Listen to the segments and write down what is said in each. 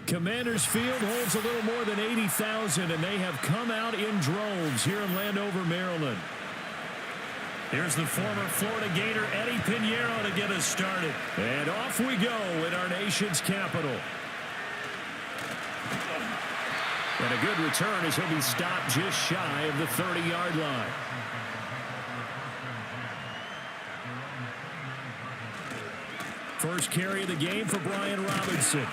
Commanders Field holds a little more than 80,000, and they have come out in droves here in Landover, Maryland. Here's the former Florida Gator, Eddie Pinheiro, to get us started. And off we go in our nation's capital. And a good return as he'll be stopped just shy of the 30-yard line. First carry of the game for Brian Robinson.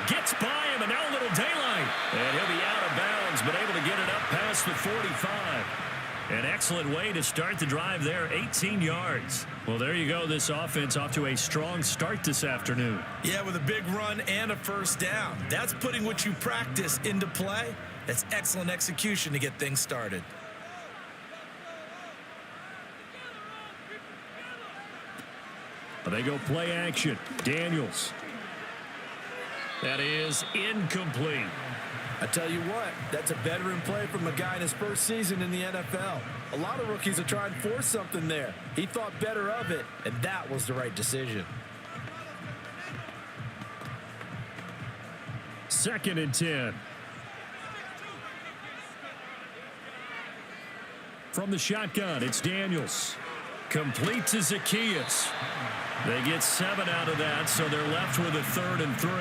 Gets by him, and now a little daylight. And he'll be out of bounds, but able to get it up past the 45. An excellent way to start the drive there, 18 yards. Well, there you go. This offense off to a strong start this afternoon. Yeah, with a big run and a first down. That's putting what you practice into play. That's excellent execution to get things started. They go play action. Daniels. That is incomplete. I tell you what, that's a veteran play from a guy in his first season in the NFL. A lot of rookies are trying to force something there. He thought better of it, and that was the right decision. 2nd and 10. From the shotgun, it's Daniels. Complete to Zacchaeus. They get 7 out of that, so they're left with a 3rd and 3.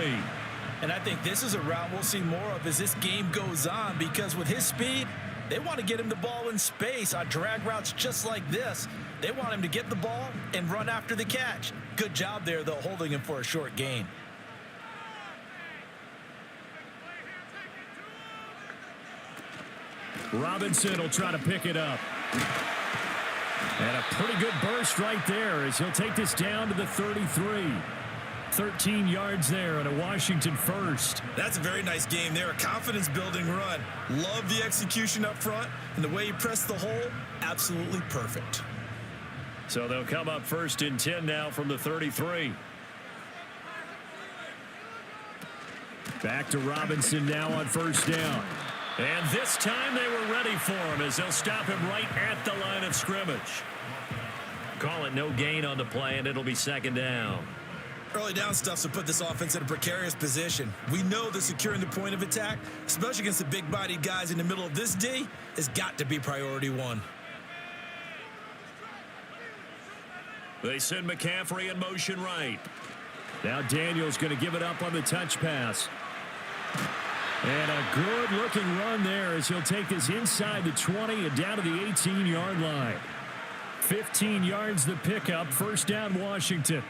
And I think this is a route we'll see more of as this game goes on, because with his speed, they want to get him the ball in space on drag routes just like this. They want him to get the ball and run after the catch. Good job there, though, holding him for a short gain. Robinson will try to pick it up. And a pretty good burst right there as he'll take this down to the 33. 13 yards there and a Washington first. That's a very nice game there. A confidence-building run. Love the execution up front, and the way he pressed the hole, absolutely perfect. So they'll come up 1st and 10 now from the 33. Back to Robinson now on 1st down. And this time they were ready for him as they'll stop him right at the line of scrimmage. Call it no gain on the play, and it'll be 2nd down. Early down stuff to put this offense in a precarious position. We know that securing the point of attack, especially against the big-bodied guys in the middle of this D, has got to be priority 1. They send McCaffrey in motion right. Now Daniels going to give it up on the touch pass. And a good-looking run there as he'll take this inside the 20 and down to the 18-yard line. 15 yards the pickup, 1st down Washington.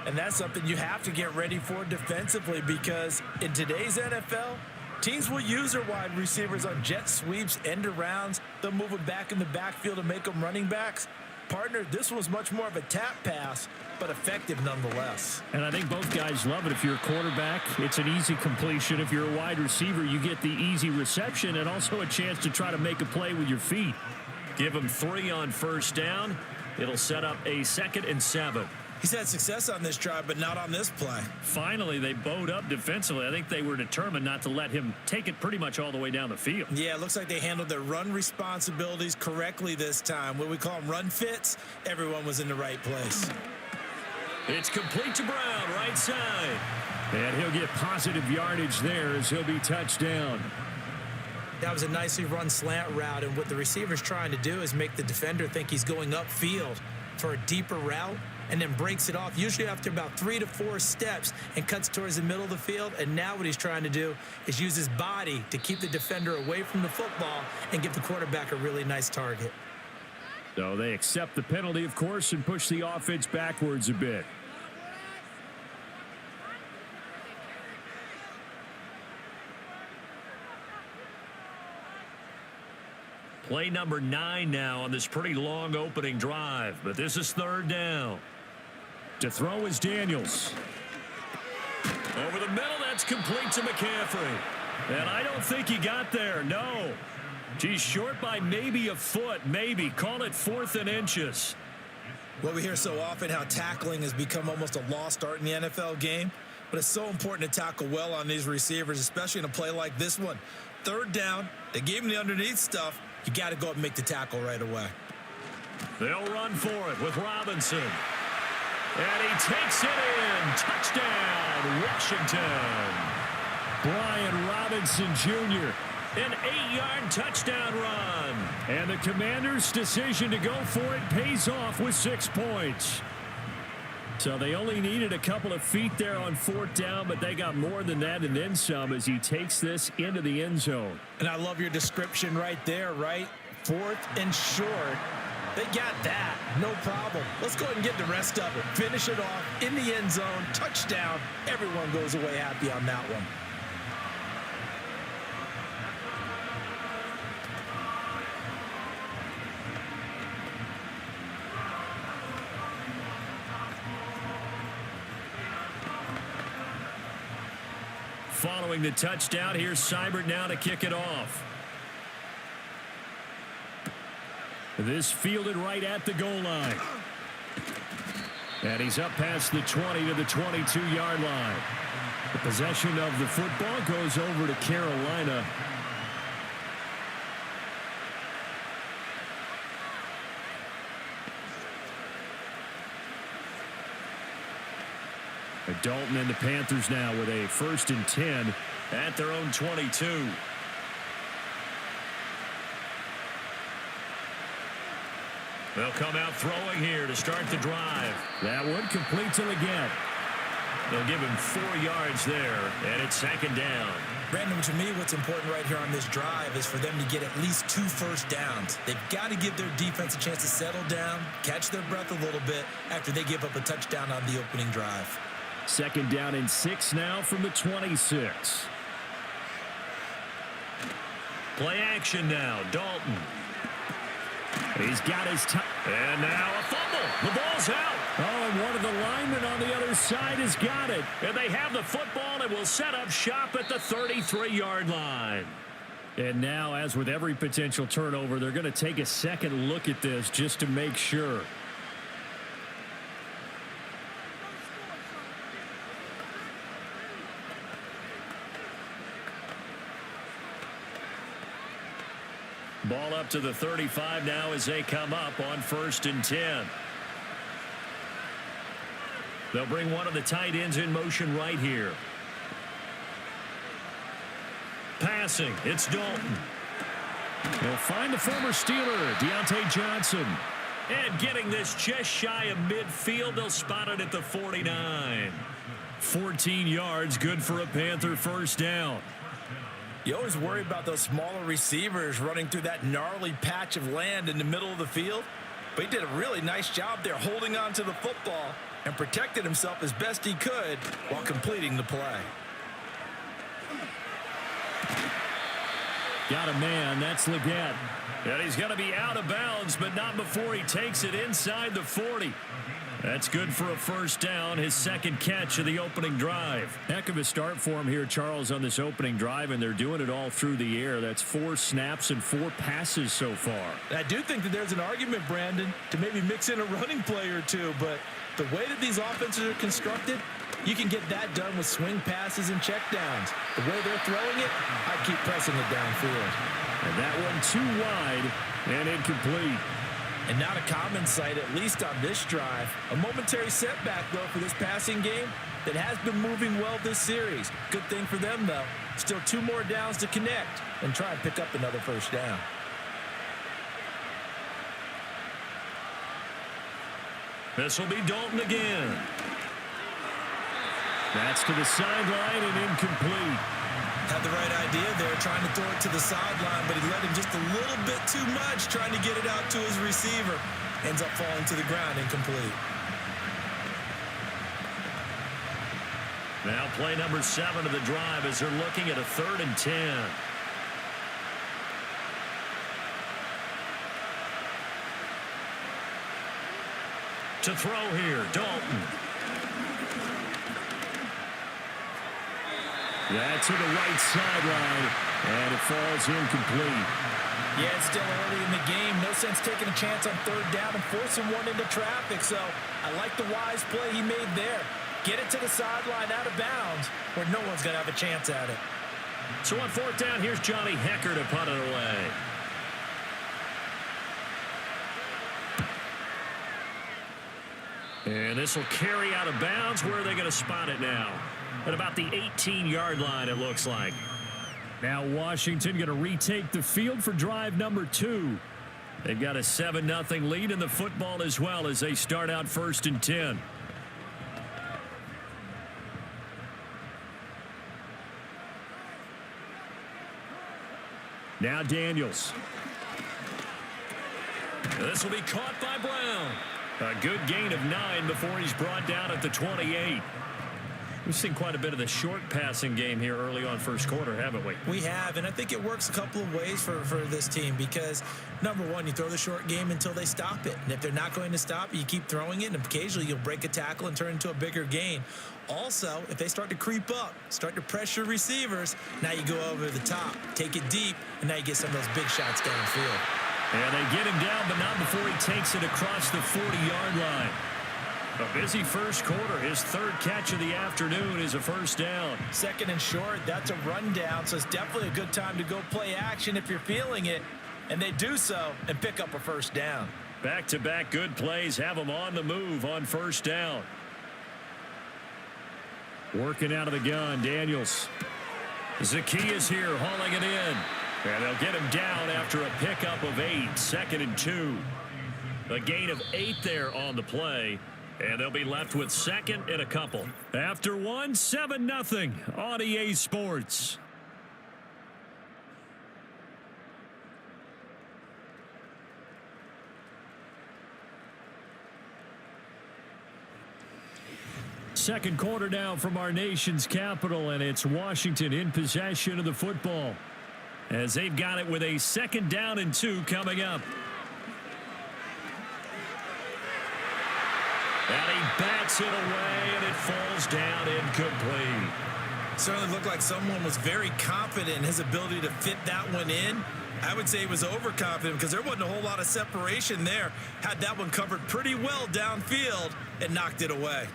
And that's something you have to get ready for defensively, because in today's NFL, teams will use their wide receivers on jet sweeps, end arounds. They'll move them back in the backfield to make them running backs. Partner, this was much more of a tap pass, but effective nonetheless. And I think both guys love it. If you're a quarterback, it's an easy completion. If you're a wide receiver, you get the easy reception and also a chance to try to make a play with your feet. Give them 3 on 1st down. It'll set up a 2nd and 7. He's had success on this drive, but not on this play. Finally, they bowed up defensively. I think they were determined not to let him take it pretty much all the way down the field. Yeah, it looks like they handled their run responsibilities correctly this time. What we call them run fits, everyone was in the right place. It's complete to Brown, right side. And he'll get positive yardage there as he'll be touched down. That was a nicely run slant route, and what the receiver's trying to do is make the defender think he's going upfield for a deeper route, and then breaks it off, usually after about 3 to 4 steps, and cuts towards the middle of the field. And now what he's trying to do is use his body to keep the defender away from the football and give the quarterback a really nice target. So they accept the penalty, of course, and push the offense backwards a bit. Play number 9 now on this pretty long opening drive, but this is 3rd down. To throw is Daniels. Over the middle, that's complete to McCaffrey. And I don't think he got there, no. He's short by maybe a foot, maybe. Call it 4th and inches. Well, we hear so often how tackling has become almost a lost art in the NFL game, but it's so important to tackle well on these receivers, especially in a play like this one. 3rd down, they gave him the underneath stuff. You got to go up and make the tackle right away. They'll run for it with Robinson. And he takes it in. Touchdown, Washington. Brian Robinson Jr. An 8-yard touchdown run. And the Commanders' decision to go for it pays off with 6 points. So they only needed a couple of feet there on 4th down, but they got more than that and then some as he takes this into the end zone. And I love your description right there, right? 4th and short. They got that. No problem. Let's go ahead and get the rest of it. Finish it off in the end zone. Touchdown. Everyone goes away happy on that one. Following the touchdown, here's Seibert now to kick it off. This fielded right at the goal line. And he's up past the 20 to the 22-yard line. The possession of the football goes over to Carolina. Dalton and the Panthers now with a 1st and 10 at their own 22. They'll come out throwing here to start the drive. That one completes him again. They'll give him 4 yards there, and it's 2nd down. Brandon, to me, what's important right here on this drive is for them to get at least 2 first downs. They've got to give their defense a chance to settle down, catch their breath a little bit after they give up a touchdown on the opening drive. 2nd down and 6 now from the 26. Play action now. Dalton. He's got his time. And now a fumble. The ball's out. Oh, and one of the linemen on the other side has got it. And they have the football and will set up shop at the 33-yard line. And now, as with every potential turnover, they're going to take a second look at this just to make sure. Ball up to the 35 now as they come up on 1st and 10. They'll bring one of the tight ends in motion right here. Passing, it's Dalton. They'll find the former Steeler, Deontay Johnson. And getting this just shy of midfield, they'll spot it at the 49. 14 yards, good for a Panther 1st down. You always worry about those smaller receivers running through that gnarly patch of land in the middle of the field. But he did a really nice job there holding on to the football and protected himself as best he could while completing the play. Got a man, that's Leggett. And he's going to be out of bounds, but not before he takes it inside the 40. That's good for a 1st down, his 2nd catch of the opening drive. Heck of a start for him here, Charles, on this opening drive, and they're doing it all through the air. That's 4 snaps and 4 passes so far. And I do think that there's an argument, Brandon, to maybe mix in a running play or two, but the way that these offenses are constructed, you can get that done with swing passes and checkdowns. The way they're throwing it, I keep pressing it downfield. And that one too wide and incomplete. And not a common sight, at least on this drive. A momentary setback, though, for this passing game that has been moving well this series. Good thing for them, though. Still 2 more downs to connect and try and pick up another 1st down. This will be Dalton again. That's to the sideline and incomplete. Had the right idea there, trying to throw it to the sideline, but he let him just a little bit too much, trying to get it out to his receiver. Ends up falling to the ground, incomplete. Now play number 7 of the drive as they're looking at a 3rd and 10. To throw here, Dalton. That's to the right sideline, and it falls incomplete. Yeah, it's still early in the game. No sense taking a chance on 3rd down and forcing one into traffic. So I like the wise play he made there. Get it to the sideline out of bounds where no one's going to have a chance at it. So on 4th down, here's Johnny Hecker to punt it away. And this will carry out of bounds. Where are they going to spot it now? At about the 18-yard line, it looks like. Now Washington going to retake the field for drive number 2. They've got a 7-0 lead in the football as well as they start out 1st and 10. Now Daniels. This will be caught by Brown. A good gain of 9 before he's brought down at the 28. We've seen quite a bit of the short passing game here early on first quarter, haven't we? We have, and I think it works a couple of ways for this team because, number one, you throw the short game until they stop it. And if they're not going to stop it, you keep throwing it, and occasionally you'll break a tackle and turn into a bigger gain. Also, if they start to creep up, start to pressure receivers, now you go over the top, take it deep, and now you get some of those big shots downfield. And they get him down, but not before he takes it across the 40-yard line. A busy first quarter. His 3rd catch of the afternoon is a first down. 2nd and short, that's a rundown, so it's definitely a good time to go play action if you're feeling it. And they do so and pick up a first down. Back-to-back good plays have them on the move on first down. Working out of the gun, Daniels. Zacchaeus here hauling it in. And they'll get him down after a pickup of 8, 2nd and 2. A gain of 8 there on the play. And they'll be left with 2nd and a couple. After 1, 7-0 on EA Sports. Second quarter now from our nation's capital, and it's Washington in possession of the football as they've got it with a 2nd down and 2 coming up. And he bats it away, and it falls down incomplete. Certainly looked like someone was very confident in his ability to fit that one in. I would say he was overconfident because there wasn't a whole lot of separation there. Had that one covered pretty well downfield and knocked it away.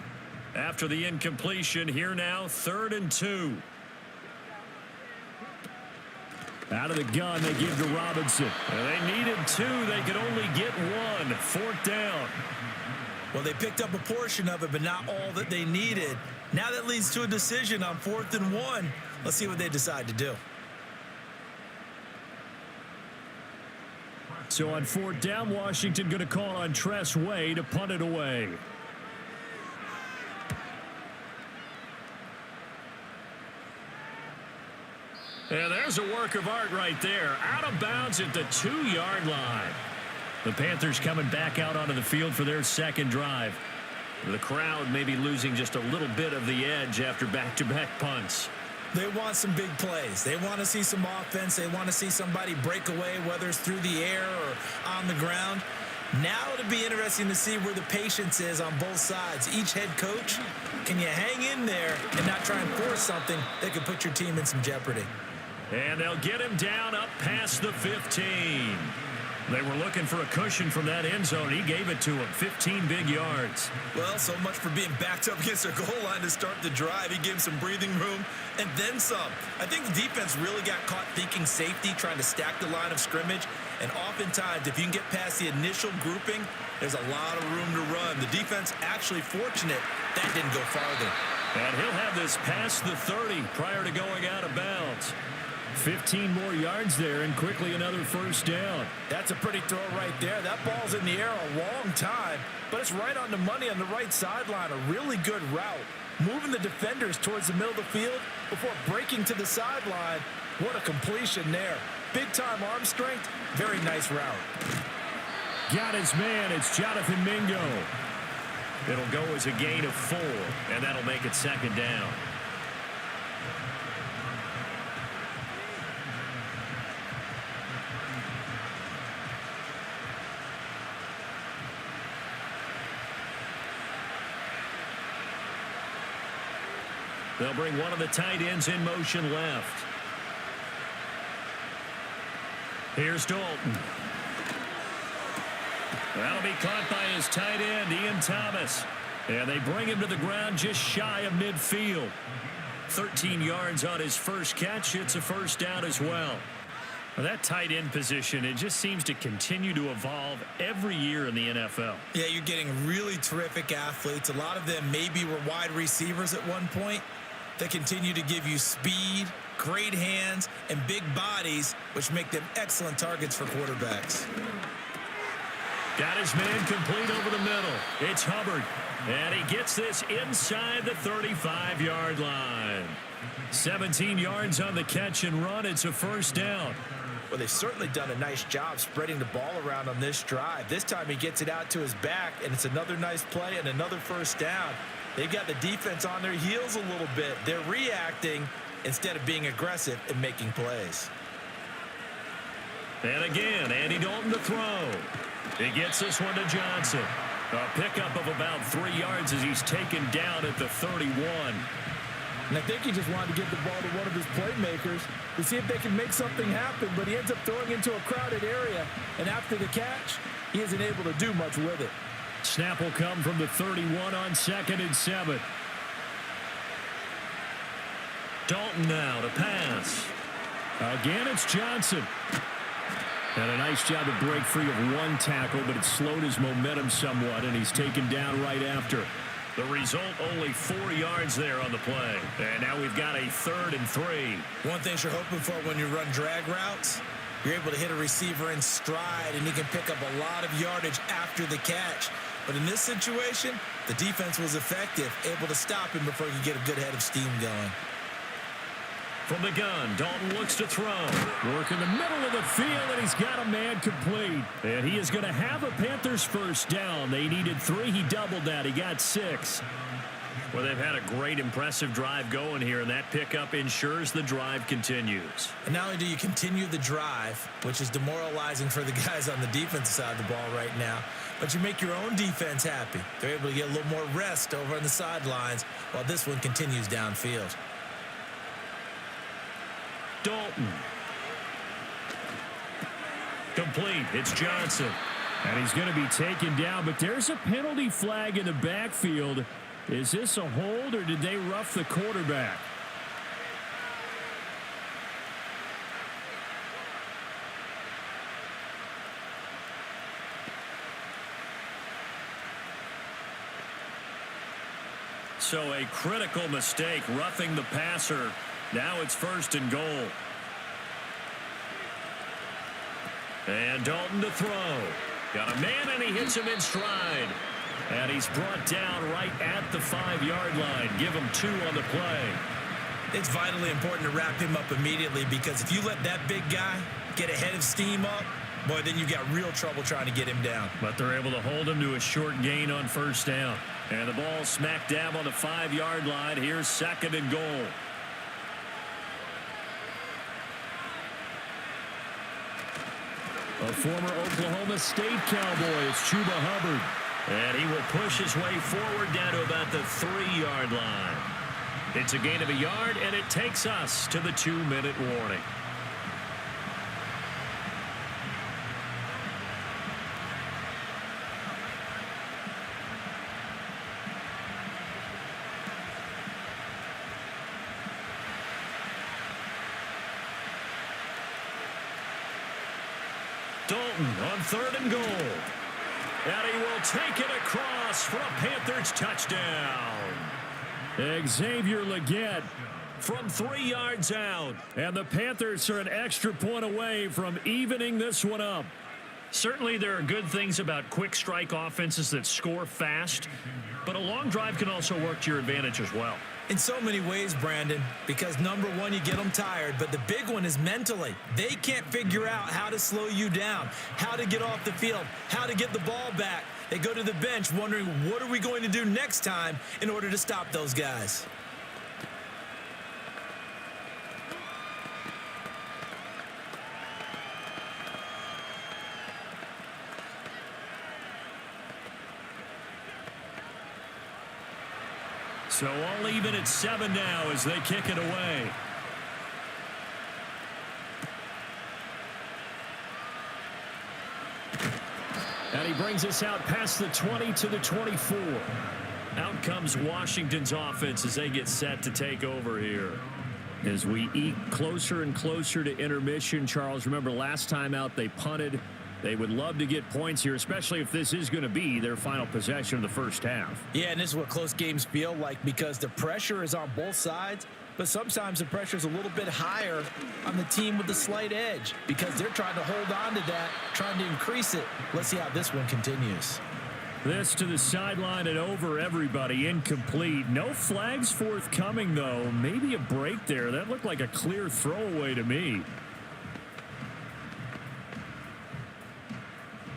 After the incompletion, here now, 3rd and 2. Out of the gun, they give to Robinson. And they needed 2. They could only get 1. 4th down. Well, they picked up a portion of it, but not all that they needed. Now that leads to a decision on 4th and 1. Let's see what they decide to do. So on 4th down, Washington going to call on Tress Way to punt it away. And there's a work of art right there. Out of bounds at the 2-yard line. The Panthers coming back out onto the field for their 2nd drive. The crowd may be losing just a little bit of the edge after back-to-back punts. They want some big plays. They want to see some offense. They want to see somebody break away, whether it's through the air or on the ground. Now it'll be interesting to see where the patience is on both sides. Each head coach, can you hang in there and not try and force something that could put your team in some jeopardy? And they'll get him down up past the 15. They were looking for a cushion from that end zone. He gave it to him. 15 big yards. Well, so much for being backed up against their goal line to start the drive. He gave him some breathing room and then some. I think the defense really got caught thinking safety, trying to stack the line of scrimmage. And oftentimes, if you can get past the initial grouping, there's a lot of room to run. The defense actually fortunate that didn't go farther. And he'll have this past the 30 prior to going out of bounds. 15 more yards there, and quickly another first down. That's a pretty throw right there. That ball's in the air a long time, but it's right on the money on the right sideline. A really good route. Moving the defenders towards the middle of the field before breaking to the sideline. What a completion there. Big-time arm strength. Very nice route. Got his man. It's Jonathan Mingo. It'll go as a gain of 4, and that'll make it 2nd down. They'll bring one of the tight ends in motion left. Here's Dalton. That'll be caught by his tight end, Ian Thomas. And they bring him to the ground just shy of midfield. 13 yards on his first catch. It's a first down as well. Well, that tight end position, it just seems to continue to evolve every year in the NFL. Yeah, you're getting really terrific athletes. A lot of them maybe were wide receivers at one point. They continue to give you speed, great hands, and big bodies, which make them excellent targets for quarterbacks. Got his man complete over the middle. It's Hubbard. And he gets this inside the 35-yard line. 17 yards on the catch and run. It's a first down. Well, they've certainly done a nice job spreading the ball around on this drive. This time he gets it out to his back, and it's another nice play and another first down. They've got the defense on their heels a little bit. They're reacting instead of being aggressive and making plays. And again, Andy Dalton to throw. He gets this one to Johnson. A pickup of about 3 yards as he's taken down at the 31. And I think he just wanted to give the ball to one of his playmakers to see if they can make something happen, but he ends up throwing into a crowded area, and after the catch, he isn't able to do much with it. Snap will come from the 31 on 2nd and 7. Dalton now to pass. Again, it's Johnson. And a nice job to break free of one tackle, but it slowed his momentum somewhat, and he's taken down right after. The result, only 4 yards there on the play. And now we've got a 3rd and 3. One thing you're hoping for when you run drag routes, you're able to hit a receiver in stride, and he can pick up a lot of yardage after the catch. But in this situation, the defense was effective, able to stop him before he could get a good head of steam going. From the gun, Dalton looks to throw. Work in the middle of the field, and he's got a man complete. And he is going to have a Panthers first down. They needed 3. He doubled that. He got 6. Well, they've had a great, impressive drive going here, and that pickup ensures the drive continues. And not only do you continue the drive, which is demoralizing for the guys on the defensive side of the ball right now, but you make your own defense happy. They're able to get a little more rest over on the sidelines while this one continues downfield. Dalton. Complete. It's Johnson. And he's going to be taken down, but there's a penalty flag in the backfield. Is this a hold, or did they rough the quarterback? So a critical mistake, roughing the passer. Now it's 1st and goal. And Dalton to throw. Got a man, and he hits him in stride. And he's brought down right at the 5-yard line. Give him 2 on the play. It's vitally important to wrap him up immediately, because if you let that big guy get a head of steam up, boy, then you've got real trouble trying to get him down. But they're able to hold him to a short gain on first down. And the ball smack dab on the 5-yard line. Here's 2nd and goal. A former Oklahoma State Cowboy, it's Chuba Hubbard. And he will push his way forward down to about the 3-yard line. It's a gain of a yard, and it takes us to the 2-minute warning. Dalton on 3rd and goal. And he will take it across for a Panthers touchdown. Xavier Legette from 3 yards out. And the Panthers are an extra point away from evening this one up. Certainly there are good things about quick strike offenses that score fast, but a long drive can also work to your advantage as well. In so many ways, Brandon, because number one, you get them tired, but the big one is mentally. They can't figure out how to slow you down, how to get off the field, how to get the ball back. They go to the bench wondering, what are we going to do next time in order to stop those guys? So all even at 7 now as they kick it away. And he brings us out past the 20 to the 24. Out comes Washington's offense as they get set to take over here. As we eke closer and closer to intermission, Charles, remember last time out they punted. They would love to get points here, especially if this is going to be their final possession of the first half. Yeah, and this is what close games feel like because the pressure is on both sides, but sometimes the pressure is a little bit higher on the team with the slight edge because they're trying to hold on to that, trying to increase it. Let's see how this one continues. This to the sideline and over, everybody. Incomplete. No flags forthcoming, though. Maybe a break there. That looked like a clear throwaway to me.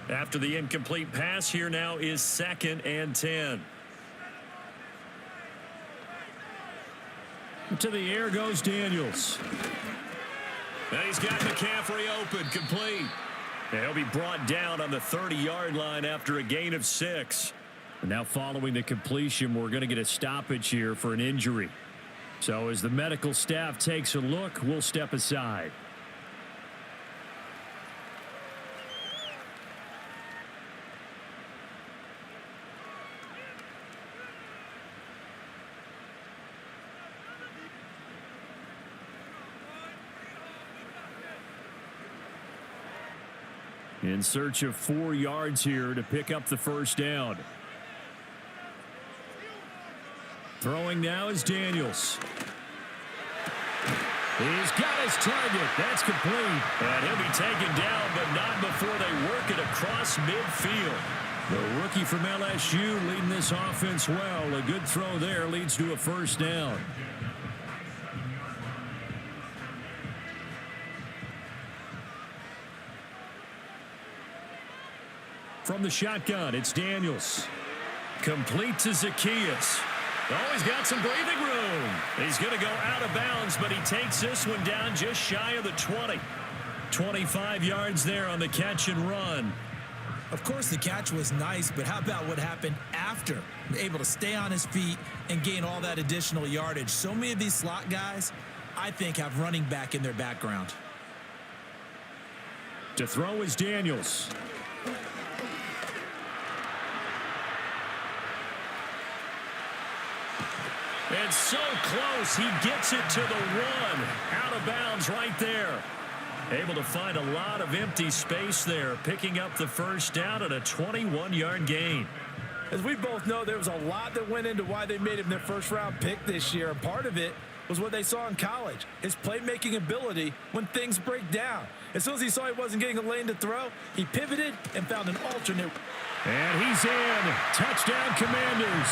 After the incomplete pass, here now is 2nd and 10. To the air goes Daniels. And he's got McCaffrey open, complete. And he'll be brought down on the 30-yard line after a gain of 6. And now following the completion, we're going to get a stoppage here for an injury. So as the medical staff takes a look, we'll step aside. In search of 4 yards here to pick up the first down. Throwing now is Daniels. He's got his target. That's complete. And he'll be taken down, but not before they work it across midfield. The rookie from LSU leading this offense well. A good throw there leads to a first down. From the shotgun, it's Daniels. Complete to Zacchaeus. Oh, he's got some breathing room. He's going to go out of bounds, but he takes this one down just shy of the 20. 25 yards there on the catch and run. Of course, the catch was nice, but how about what happened after? Able to stay on his feet and gain all that additional yardage. So many of these slot guys, I think, have running back in their background. To throw is Daniels. And so close, he gets it to the 1. Out of bounds right there. Able to find a lot of empty space there, picking up the first down at a 21-yard gain. As we both know, there was a lot that went into why they made him their first-round pick this year. And part of it was what they saw in college, his playmaking ability when things break down. As soon as he saw he wasn't getting a lane to throw, he pivoted and found an alternate. And he's in. Touchdown, Commanders.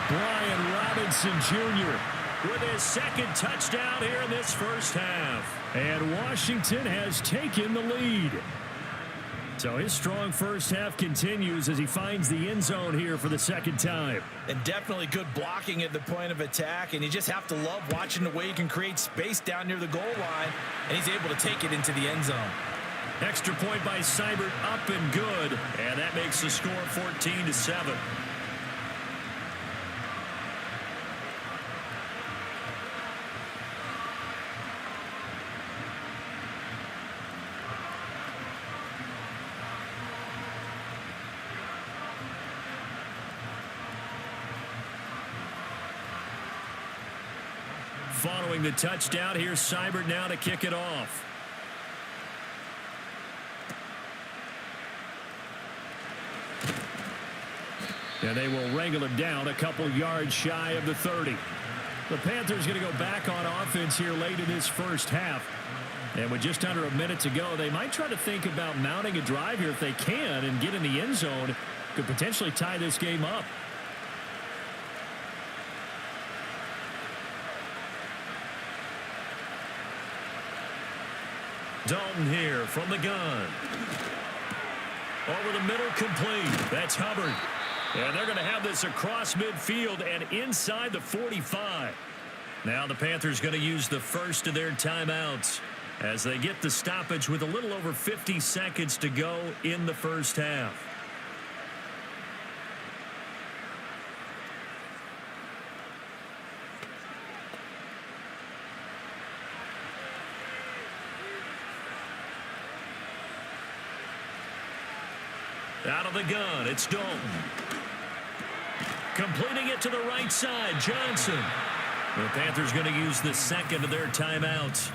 Brian Robinson Jr. with his 2nd touchdown here in this first half. And Washington has taken the lead. So his strong first half continues as he finds the end zone here for the 2nd time. And definitely good blocking at the point of attack. And you just have to love watching the way he can create space down near the goal line. And he's able to take it into the end zone. Extra point by Seibert, up and good. And that makes the score 14-7. Following the touchdown, here's Seibert now to kick it off. And they will wrangle it down a couple yards shy of the 30. The Panthers going to go back on offense here late in this first half. And with just under a minute to go, they might try to think about mounting a drive here if they can and get in the end zone. Could potentially tie this game up. Dalton here from the gun. Over the middle, complete. That's Hubbard. And they're going to have this across midfield and inside the 45. Now the Panthers going to use the first of their timeouts as they get the stoppage with a little over 50 seconds to go in the first half. Out of the gun, it's Dalton. Completing it to the right side, Johnson. The Panthers going to use the second of their timeouts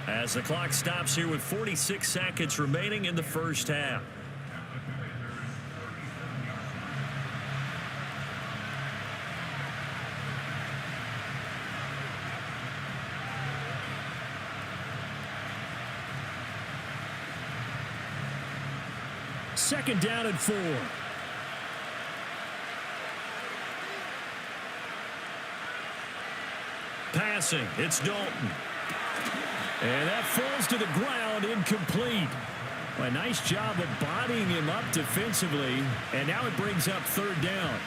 as the clock stops here with 46 seconds remaining in the first half. Second down and 4. Passing, it's Dalton. And that falls to the ground, incomplete. A nice job of bodying him up defensively, and now it brings up third down.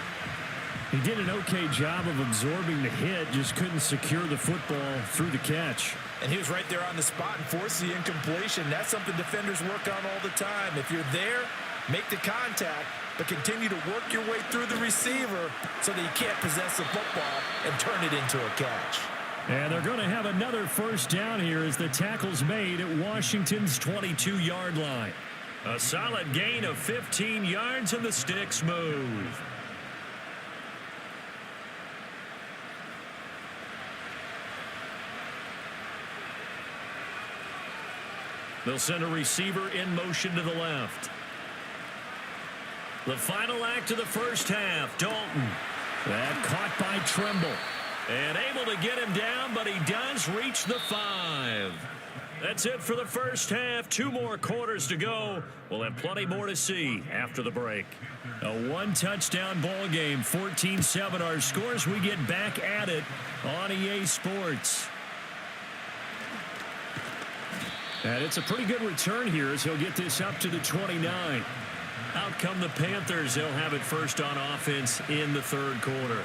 He did an okay job of absorbing the hit, just couldn't secure the football through the catch. And he was right there on the spot and forced the incompletion. That's something defenders work on all the time. If you're there, make the contact, but continue to work your way through the receiver so that you can't possess the football and turn it into a catch. And they're going to have another first down here as the tackle's made at Washington's 22-yard line. A solid gain of 15 yards and the sticks move. They'll send a receiver in motion to the left. The final act of the first half, Dalton. That caught by Tremble. And able to get him down, but he does reach the 5. That's it for the first half. 2 more quarters to go. We'll have plenty more to see after the break. A one-touchdown ball game, 14-7. Our scores, we get back at it on EA Sports. And it's a pretty good return here as he'll get this up to the 29. Out come the Panthers. They'll have it first on offense in the third quarter.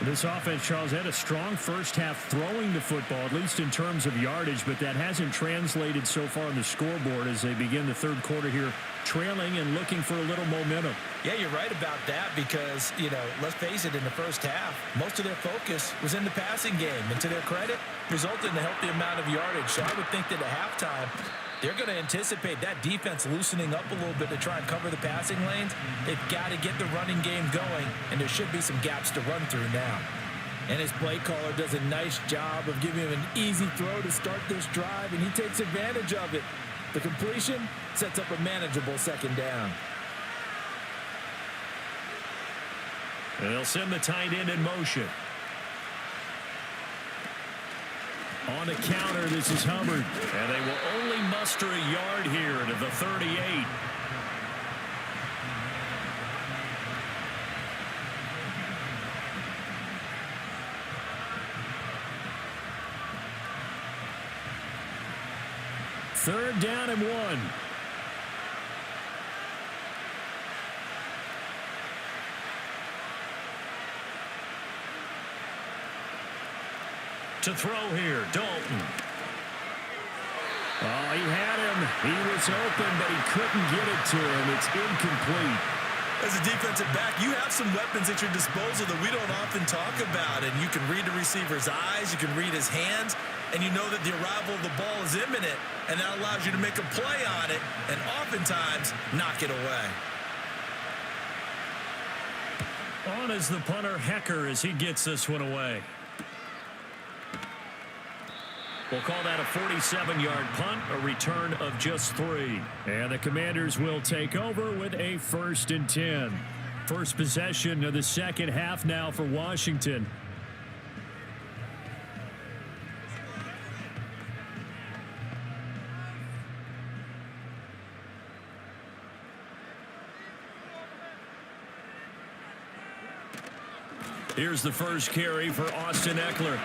This offense, Charles, had a strong first half throwing the football, at least in terms of yardage, but that hasn't translated so far on the scoreboard as they begin the third quarter here, trailing and looking for a little momentum. Yeah, you're right about that because, let's face it, in the first half, most of their focus was in the passing game. And to their credit, resulted in a healthy amount of yardage. So I would think that at halftime, they're going to anticipate that defense loosening up a little bit to try and cover the passing lanes. They've got to get the running game going, and there should be some gaps to run through now. And his play caller does a nice job of giving him an easy throw to start this drive, and he takes advantage of it. The completion sets up a manageable second down. And they'll send the tight end in motion. On the counter, this is Hubbard. And they will only muster a yard here to the 38. Third down and 1. To throw here, Dalton. Oh, he had him. He was open, but he couldn't get it to him. It's incomplete. As a defensive back, you have some weapons at your disposal that we don't often talk about. And you can read the receiver's eyes, you can read his hands, and you know that the arrival of the ball is imminent, and that allows you to make a play on it and oftentimes knock it away. On is the punter, Hecker, as he gets this one away. We'll call that a 47-yard punt, a return of just 3. And the Commanders will take over with a 1st and 10. First possession of the second half now for Washington. Here's the first carry for Austin Eckler.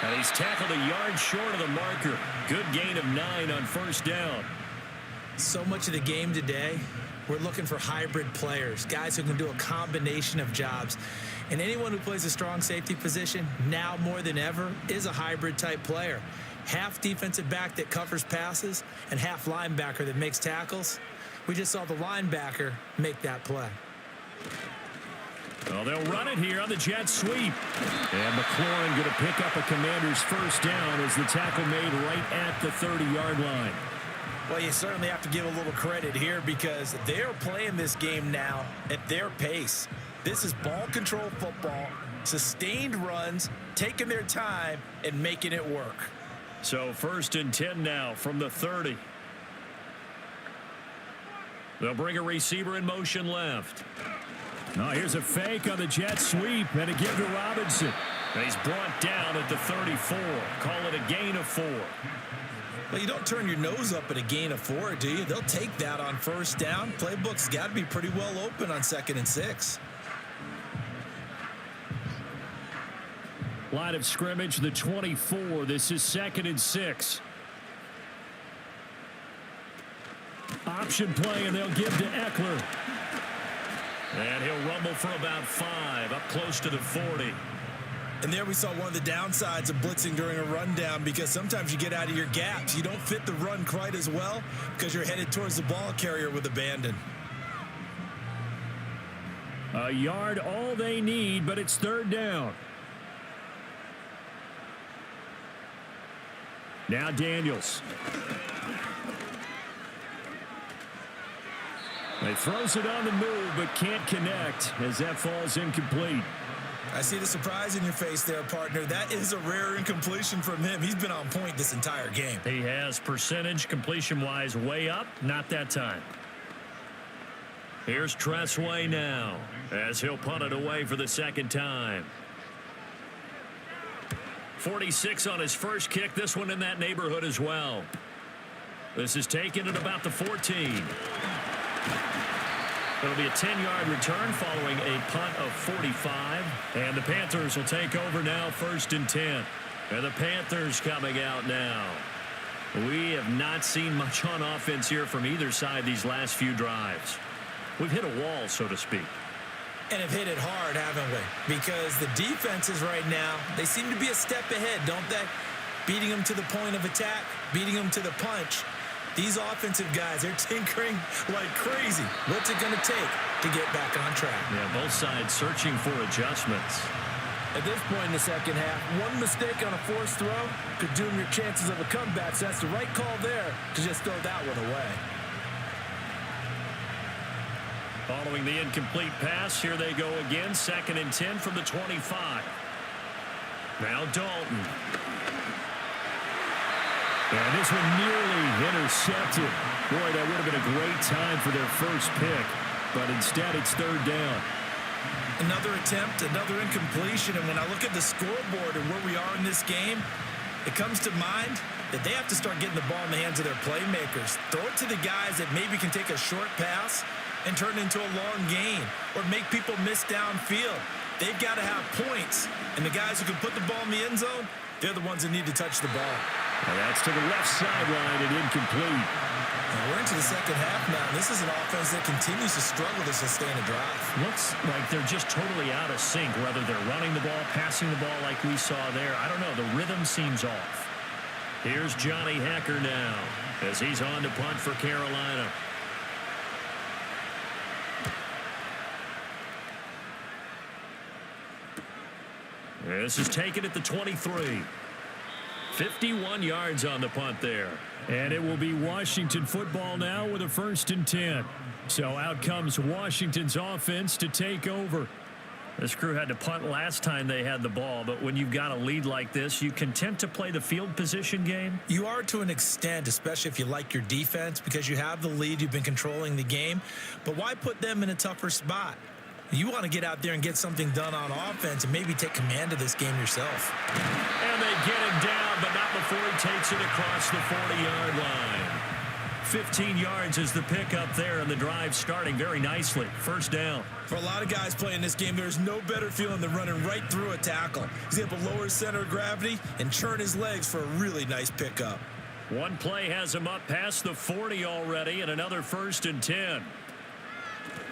And he's tackled a yard short of the marker. Good gain of 9 on first down. So much of the game today, we're looking for hybrid players, guys who can do a combination of jobs. And anyone who plays a strong safety position, now more than ever, is a hybrid type player. Half defensive back that covers passes and half linebacker that makes tackles. We just saw the linebacker make that play. Well, they'll run it here on the jet sweep. And McLaurin going to pick up a Commander's first down as the tackle made right at the 30-yard line. Well, you certainly have to give a little credit here because they're playing this game now at their pace. This is ball control football, Sustained runs, taking their time, and making it work. So 1st and 10 now from the 30. They'll bring a receiver in motion left. Oh, here's a fake on the jet sweep and a give to Robinson. And he's brought down at the 34. Call it a gain of 4. Well, you don't turn your nose up at a gain of 4, do you? They'll take that on 1st down. Playbook's got to be pretty well open on 2nd and 6. Line of scrimmage, the 24. This is 2nd and 6. Option play, and they'll give to Eckler. And he'll rumble for about 5, up close to the 40. And there we saw one of the downsides of blitzing during a rundown, because sometimes you get out of your gaps. You don't fit the run quite as well because you're headed towards the ball carrier with abandon. A yard all they need, but it's 3rd down. Now Daniels. He throws it on the move, but can't connect as that falls incomplete. I see the surprise in your face there, partner. That is a rare incompletion from him. He's been on point this entire game. He has percentage completion-wise way up. Not that time. Here's Tressway now as he'll punt it away for the 2nd time. 46 on his first kick. This one in that neighborhood as well. This is taken at about the 14. It'll be a 10-yard return following a punt of 45. And the Panthers will take over now, 1st and 10. And the Panthers coming out now. We have not seen much on offense here from either side these last few drives. We've hit a wall, so to speak. And have hit it hard, haven't we? Because the defenses right now, they seem to be a step ahead, don't they? Beating them to the point of attack, beating them to the punch. These offensive guys, they're tinkering like crazy. What's it going to take to get back on track? Yeah, both sides searching for adjustments. At this point in the 2nd half, one mistake on a forced throw could doom your chances of a comeback. So that's the right call there to just throw that one away. Following the incomplete pass, here they go again. 2nd and 10 from the 25. Now Dalton. And this one nearly intercepted. Boy, that would have been a great time for their first pick. But instead, it's 3rd down. Another attempt, another incompletion. And when I look at the scoreboard and where we are in this game, it comes to mind that they have to start getting the ball in the hands of their playmakers. Throw it to the guys that maybe can take a short pass and turn it into a long gain or make people miss downfield. They've got to have points. And the guys who can put the ball in the end zone, they're the ones that need to touch the ball. And that's to the left sideline and incomplete. And we're into the 2nd half now. This is an offense that continues to struggle to sustain a drive. Looks like they're just totally out of sync, whether they're running the ball, passing the ball like we saw there. I don't know. The rhythm seems off. Here's Johnny Hacker now as he's on to punt for Carolina. This is taken at the 23. 51 yards on the punt there. And it will be Washington football now with a 1st and 10. So out comes Washington's offense to take over. This crew had to punt last time they had the ball, but when you've got a lead like this, you content to play the field position game? You are to an extent, especially if you like your defense, because you have the lead, you've been controlling the game. But why put them in a tougher spot? You want to get out there and get something done on offense and maybe take command of this game yourself. And they get him down, but not before he takes it across the 40-yard line. 15 yards is the pickup there, and the drive starting very nicely. 1st down. For a lot of guys playing this game, there's no better feeling than running right through a tackle. He's able to lower his center of gravity and churn his legs for a really nice pickup. One play has him up past the 40 already, and another 1st and 10.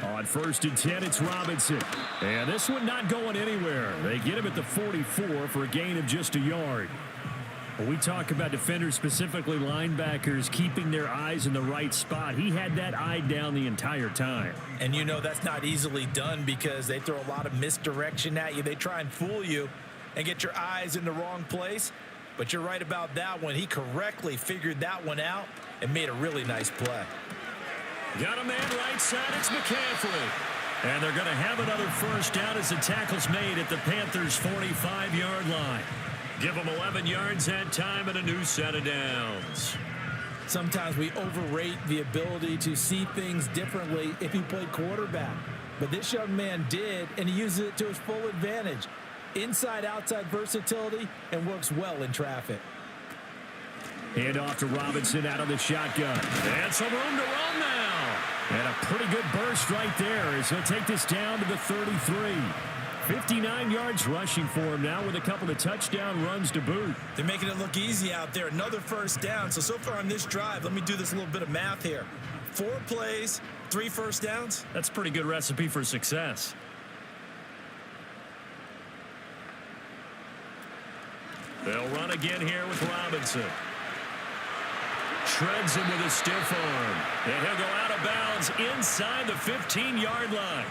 On 1st and 10, it's Robinson. And this one not going anywhere. They get him at the 44 for a gain of just a yard. When we talk about defenders, specifically linebackers, keeping their eyes in the right spot, he had that eye down the entire time. And you know that's not easily done because they throw a lot of misdirection at you. They try and fool you and get your eyes in the wrong place. But you're right about that one. He correctly figured that one out and made a really nice play. Got a man right side. It's McCaffrey. And they're going to have another first down as the tackle's made at the Panthers' 45-yard line. Give them 11 yards that time and a new set of downs. Sometimes we overrate the ability to see things differently if he played quarterback. But this young man did, and he uses it to his full advantage. Inside-outside versatility and works well in traffic. Hand off to Robinson out of the shotgun. And some room to run now. And a pretty good burst right there as he'll take this down to the 33. 59 yards rushing for him now with a couple of touchdown runs to boot. They're making it look easy out there. Another first down. So far on this drive, let me do this little bit of math here. 4 plays, 3 first downs. That's a pretty good recipe for success. They'll run again here with Robinson. Shreds him with a stiff arm. And he'll go out of bounds inside the 15-yard line.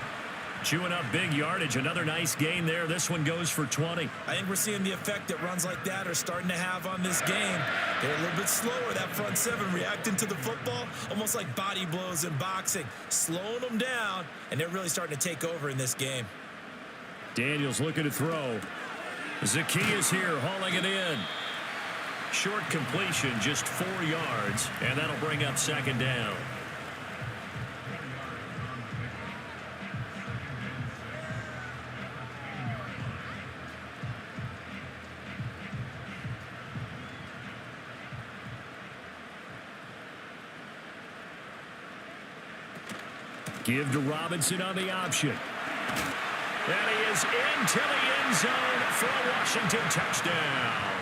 Chewing up big yardage. Another nice gain there. This one goes for 20. I think we're seeing the effect that runs like that are starting to have on this game. They're a little bit slower, that front 7, reacting to the football, almost like body blows in boxing, slowing them down, and they're really starting to take over in this game. Daniels looking to throw. Zacchaeus here hauling it in. Short completion, just 4 yards, and that'll bring up second down. Give to Robinson on the option. And he is into the end zone for a Washington touchdown.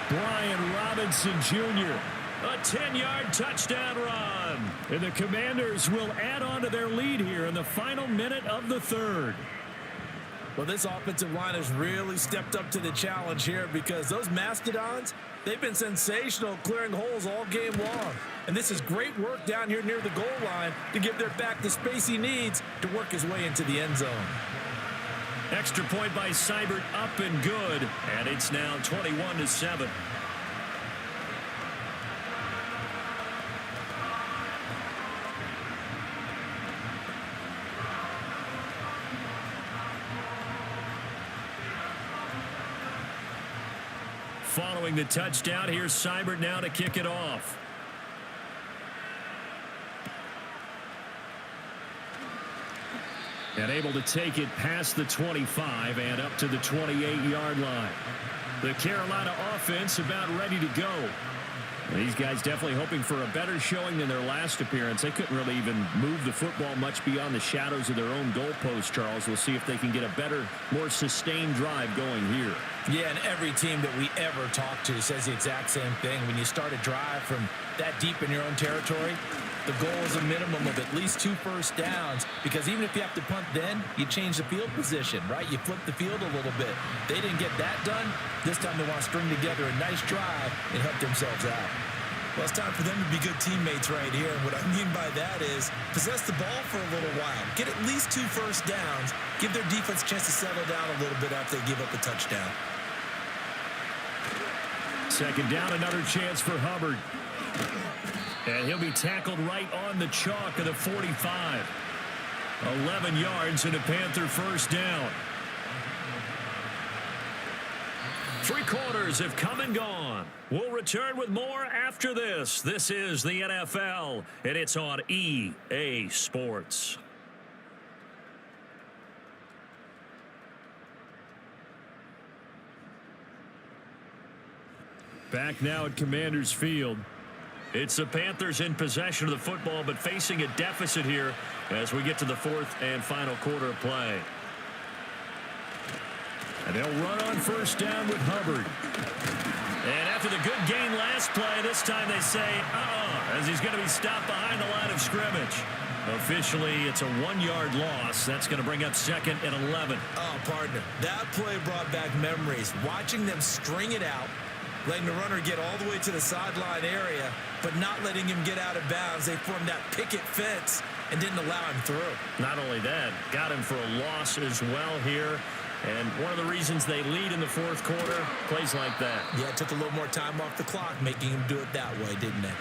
Brian Robinson Jr. A 10-yard touchdown run. And the Commanders will add on to their lead here in the final minute of the third. Well, this offensive line has really stepped up to the challenge here because those Mastodons, they've been sensational clearing holes all game long. And this is great work down here near the goal line to give their back the space he needs to work his way into the end zone. Extra point by Seibert, up and good. And it's now 21-7. Following the touchdown, here's Seibert now to kick it off. And able to take it past the 25 and up to the 28-yard line. The Carolina offense about ready to go. These guys definitely hoping for a better showing than their last appearance. They couldn't really even move the football much beyond the shadows of their own goalpost, Charles. We'll see if they can get a better, more sustained drive going here. Yeah, and every team that we ever talk to says the exact same thing. When you start a drive from that deep in your own territory, the goal is a minimum of at least 2 first downs, because even if you have to punt then, you change the field position, right? You flip the field a little bit. They didn't get that done. This time they want to string together a nice drive and help themselves out. Well, it's time for them to be good teammates right here. And what I mean by that is possess the ball for a little while. Get at least 2 first downs. Give their defense a chance to settle down a little bit after they give up a touchdown. Second down, another chance for Hubbard. And he'll be tackled right on the chalk of the 45. 11 yards and a Panther first down. 3 quarters have come and gone. We'll return with more after this. This is the NFL, and it's on EA Sports. Back now at Commanders Field. It's the Panthers in possession of the football, but facing a deficit here as we get to the 4th and final quarter of play. And they'll run on first down with Hubbard. And after the good gain last play, this time they say, as he's going to be stopped behind the line of scrimmage. Officially, it's a 1-yard loss. That's going to bring up 2nd and 11. Oh, partner, that play brought back memories. Watching them string it out, letting the runner get all the way to the sideline area, but not letting him get out of bounds. They formed that picket fence and didn't allow him through. Not only that, got him for a loss as well here. And one of the reasons they lead in the 4th quarter, plays like that. Yeah, it took a little more time off the clock, making him do it that way, didn't it?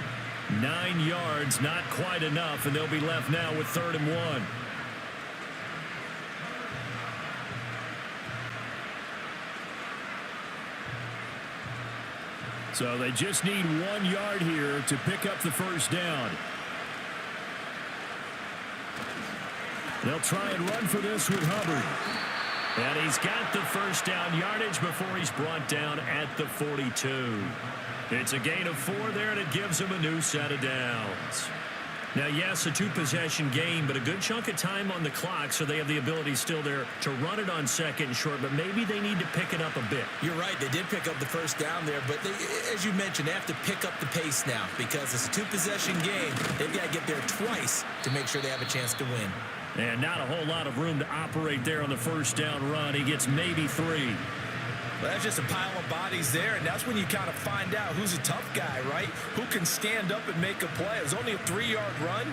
9 yards, not quite enough, and they'll be left now with 3rd and 1. So they just need 1 yard here to pick up the first down. They'll try and run for this with Hubbard. And he's got the first down yardage before he's brought down at the 42. It's a gain of 4 there, and it gives him a new set of downs. Now, yes, a 2-possession game, but a good chunk of time on the clock, so they have the ability still there to run it on second and short, but maybe they need to pick it up a bit. You're right. They did pick up the first down there, but as you mentioned, they have to pick up the pace now because it's a 2-possession game. They've got to get there twice to make sure they have a chance to win. And not a whole lot of room to operate there on the first down run. He gets maybe 3. Well, that's just a pile of bodies there, and that's when you kind of find out who's a tough guy, right? Who can stand up and make a play. It was only a 3-yard run,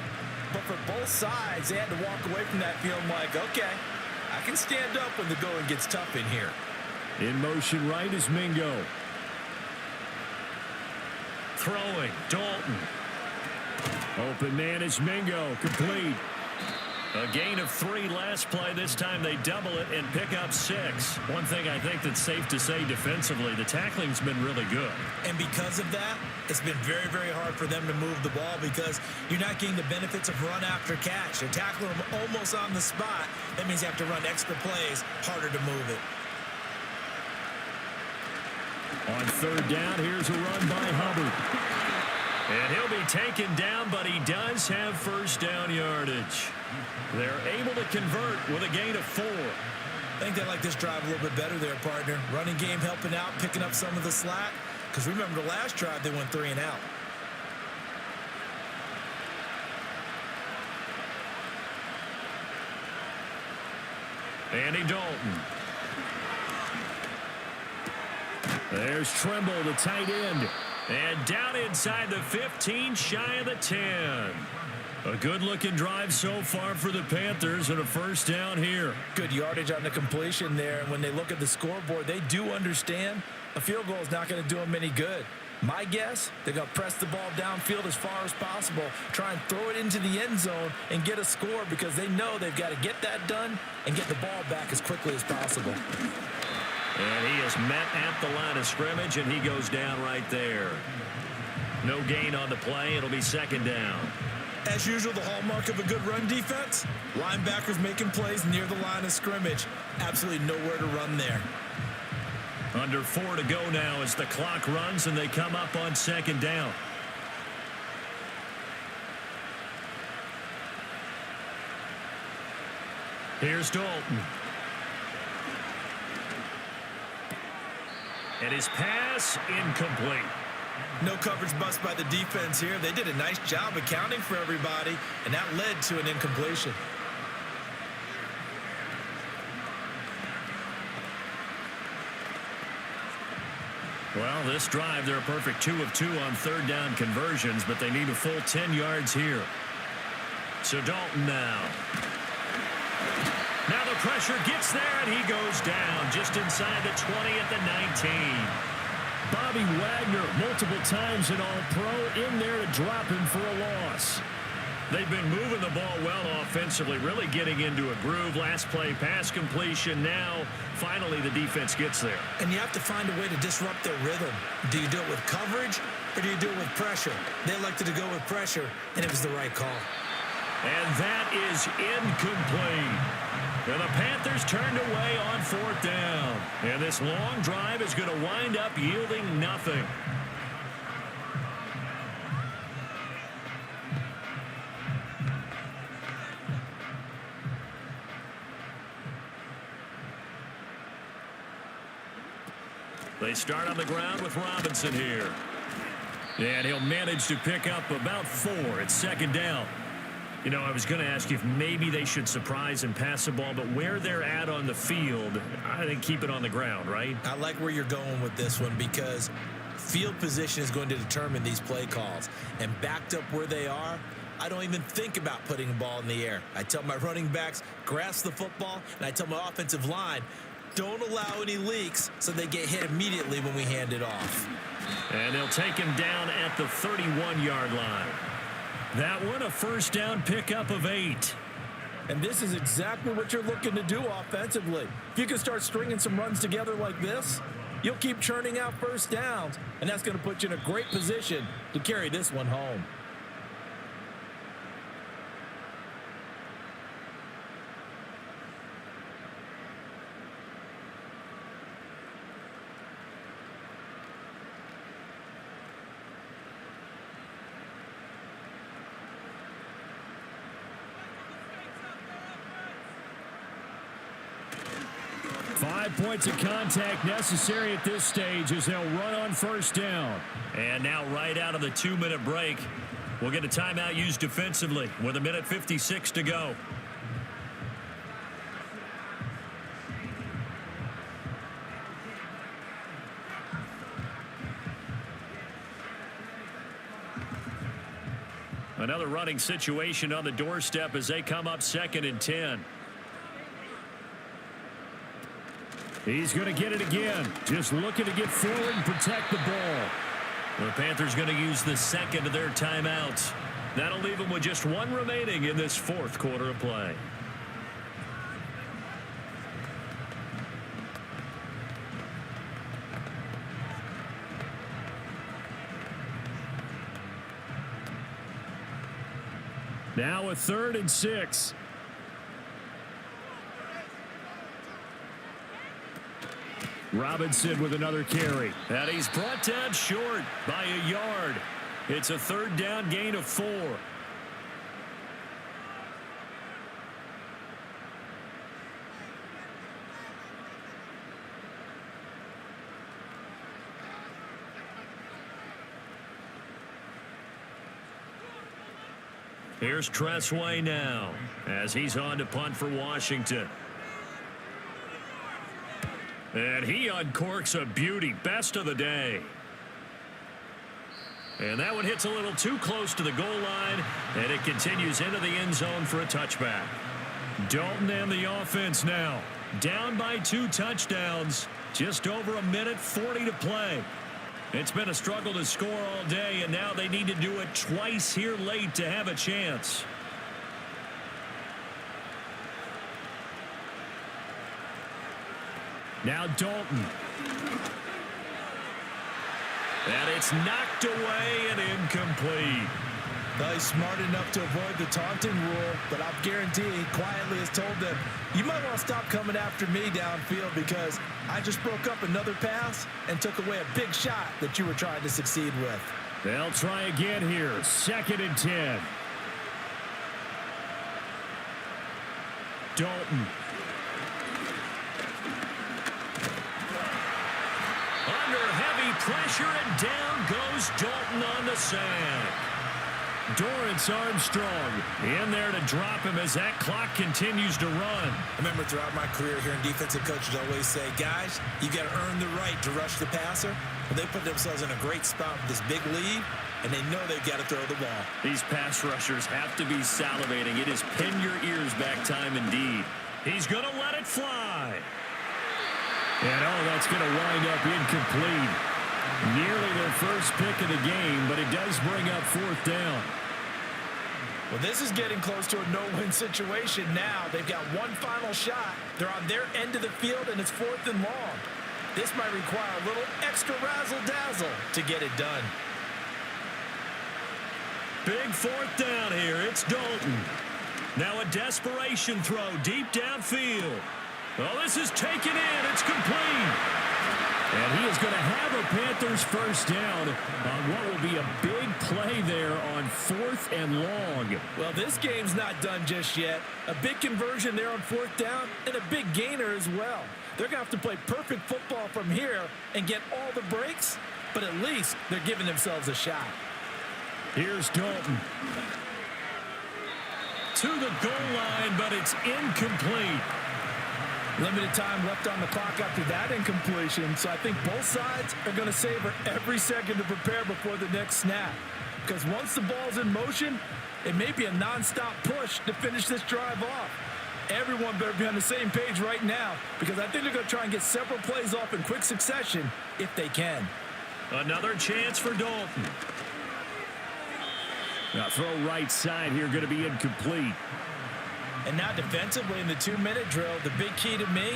but for both sides, they had to walk away from that feeling like, okay, I can stand up when the going gets tough in here. In motion right is Mingo. Throwing, Dalton. Open man is Mingo. Complete. A gain of 3 last play. This time they double it and pick up 6. One thing I think that's safe to say defensively, the tackling's been really good. And because of that, it's been very, very hard for them to move the ball because you're not getting the benefits of run after catch. They're tackling them almost on the spot. That means you have to run extra plays, harder to move it. On third down, here's a run by Hubbard. And he'll be taken down, but he does have first down yardage. They're able to convert with a gain of 4. I think they like this drive a little bit better there, partner. Running game helping out, picking up some of the slack. Because remember the last drive, they went 3 and out. Andy Dalton. There's Tremble, the tight end. And down inside the 15, shy of the 10. A good-looking drive so far for the Panthers and a first down here. Good yardage on the completion there. And when they look at the scoreboard, they do understand a field goal is not going to do them any good. My guess, they're going to press the ball downfield as far as possible, try and throw it into the end zone and get a score because they know they've got to get that done and get the ball back as quickly as possible. And he is met at the line of scrimmage, and he goes down right there. No gain on the play. It'll be second down. As usual, the hallmark of a good run defense, linebackers making plays near the line of scrimmage. Absolutely nowhere to run there. Under 4 to go now as the clock runs, and they come up on second down. Here's Dalton. And his pass incomplete. No coverage bust by the defense here. They did a nice job accounting for everybody, and that led to an incompletion. Well, this drive, they're a perfect 2 of 2 on third down conversions, but they need a full 10 yards here. So Dalton now. Now the pressure gets there, and he goes down just inside the 20 at the 19. Bobby Wagner, multiple times an All-Pro, in there to drop him for a loss. They've been moving the ball well offensively, really getting into a groove. Last play, pass completion. Now, finally, the defense gets there. And you have to find a way to disrupt their rhythm. Do you do it with coverage, or do you do it with pressure? They elected to go with pressure, and it was the right call. And that is incomplete. And the Panthers turned away on fourth down. And this long drive is going to wind up yielding nothing. They start on the ground with Robinson here. And he'll manage to pick up about 4. It's second down. You know, I was going to ask you if maybe they should surprise and pass the ball, but where they're at on the field, I think keep it on the ground, right? I like where you're going with this one because field position is going to determine these play calls. And backed up where they are, I don't even think about putting a ball in the air. I tell my running backs, grasp the football, and I tell my offensive line, don't allow any leaks so they get hit immediately when we hand it off. And they'll take him down at the 31-yard line. That one, a first down pickup of 8. And this is exactly what you're looking to do offensively. If you can start stringing some runs together like this, you'll keep churning out first downs, and that's going to put you in a great position to carry this one home. Five points of contact necessary at this stage as they'll run on first down. And now right out of the 2-minute break, we'll get a timeout used defensively with 1:56 to go. Another running situation on the doorstep as they come up 2nd and 10. He's going to get it again. Just looking to get forward and protect the ball. The Panthers going to use the second of their timeouts. That'll leave them with just one remaining in this 4th quarter of play. Now a 3rd and 6. Robinson with another carry. And he's brought down short by a yard. It's a 3rd down gain of 4. Here's Tressway now as he's on to punt for Washington. And he uncorks a beauty. Best of the day. And that one hits a little too close to the goal line, and it continues into the end zone for a touchback. Dalton and the offense now. Down by 2 touchdowns. Just over 1:40 to play. It's been a struggle to score all day, and now they need to do it twice here late to have a chance. Now Dalton. And it's knocked away and incomplete. Well, he's smart enough to avoid the taunting rule, but I'll guarantee he quietly has told them, you might want to stop coming after me downfield because I just broke up another pass and took away a big shot that you were trying to succeed with. They'll try again here. 2nd and 10. Dalton. Under heavy pressure, and down goes Dalton on the sack. Dorrance Armstrong in there to drop him as that clock continues to run. I remember throughout my career hearing defensive coaches always say, guys, you got to earn the right to rush the passer. But they put themselves in a great spot with this big lead, and they know they've got to throw the ball. These pass rushers have to be salivating. It is pin your ears back time indeed. He's going to let it fly. And that's going to wind up incomplete. Nearly their first pick of the game, but it does bring up 4th down. Well, this is getting close to a no-win situation now. They've got one final shot. They're on their end of the field, and it's 4th and long. This might require a little extra razzle-dazzle to get it done. Big 4th down here. It's Dalton. Now a desperation throw deep downfield. Oh, this is taken in. It's complete. And he is going to have a Panthers first down on what will be a big play there on 4th and long. Well, this game's not done just yet. A big conversion there on 4th down and a big gainer as well. They're going to have to play perfect football from here and get all the breaks, but at least they're giving themselves a shot. Here's Dalton. To the goal line, but it's incomplete. Limited time left on the clock after that incompletion, so I think both sides are going to savor every second to prepare before the next snap. Because once the ball's in motion, it may be a nonstop push to finish this drive off. Everyone better be on the same page right now because I think they're going to try and get several plays off in quick succession if they can. Another chance for Dalton. Now throw right side here, going to be incomplete. And now defensively in the 2-minute drill, the big key to me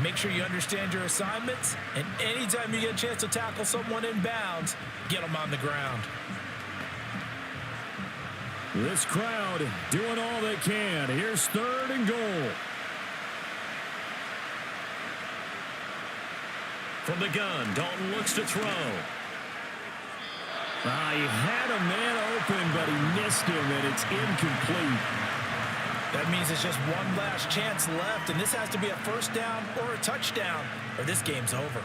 Make sure you understand your assignments, and anytime you get a chance to tackle someone in bounds, get them on the ground. This crowd doing all they can. Here's 3rd and goal. From the gun, Dalton looks to throw. He had a man open, but he missed him, and it's incomplete. That means it's just one last chance left, and this has to be a first down or a touchdown, or this game's over.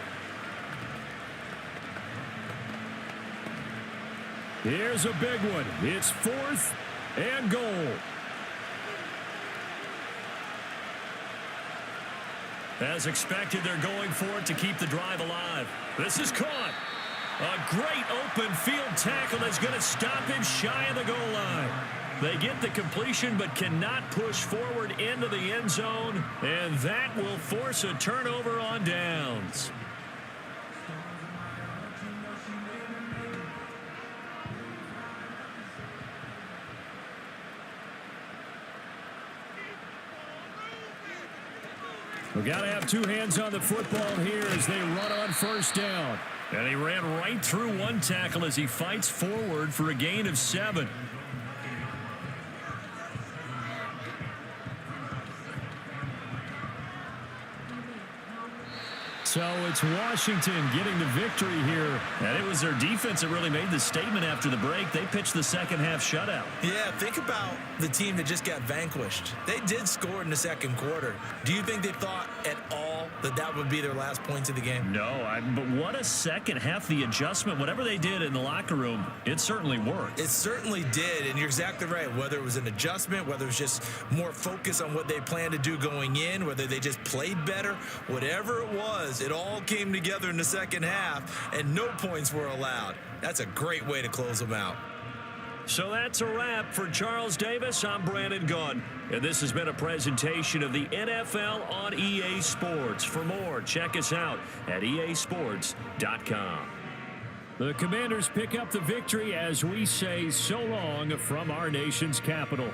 Here's a big one. It's 4th and goal. As expected, they're going for it to keep the drive alive. This is caught. A great open field tackle that's going to stop him shy of the goal line. They get the completion but cannot push forward into the end zone, and that will force a turnover on downs. We got to have 2 hands on the football here as they run on first down. And he ran right through one tackle as he fights forward for a gain of 7. So it's Washington getting the victory here. And it was their defense that really made the statement after the break. They pitched the second half shutout. Yeah, think about the team that just got vanquished. They did score in the second quarter. Do you think they thought at all that that would be their last points of the game? No, but what a second half. The adjustment, whatever they did in the locker room, it certainly worked. It certainly did, and you're exactly right. Whether it was an adjustment, whether it was just more focus on what they planned to do going in, whether they just played better, whatever it was, it all came together in the second half, and no points were allowed. That's a great way to close them out. So that's a wrap for Charles Davis. I'm Brandon Gunn, and this has been a presentation of the NFL on EA Sports. For more, check us out at easports.com. The Commanders pick up the victory as we say so long from our nation's capital.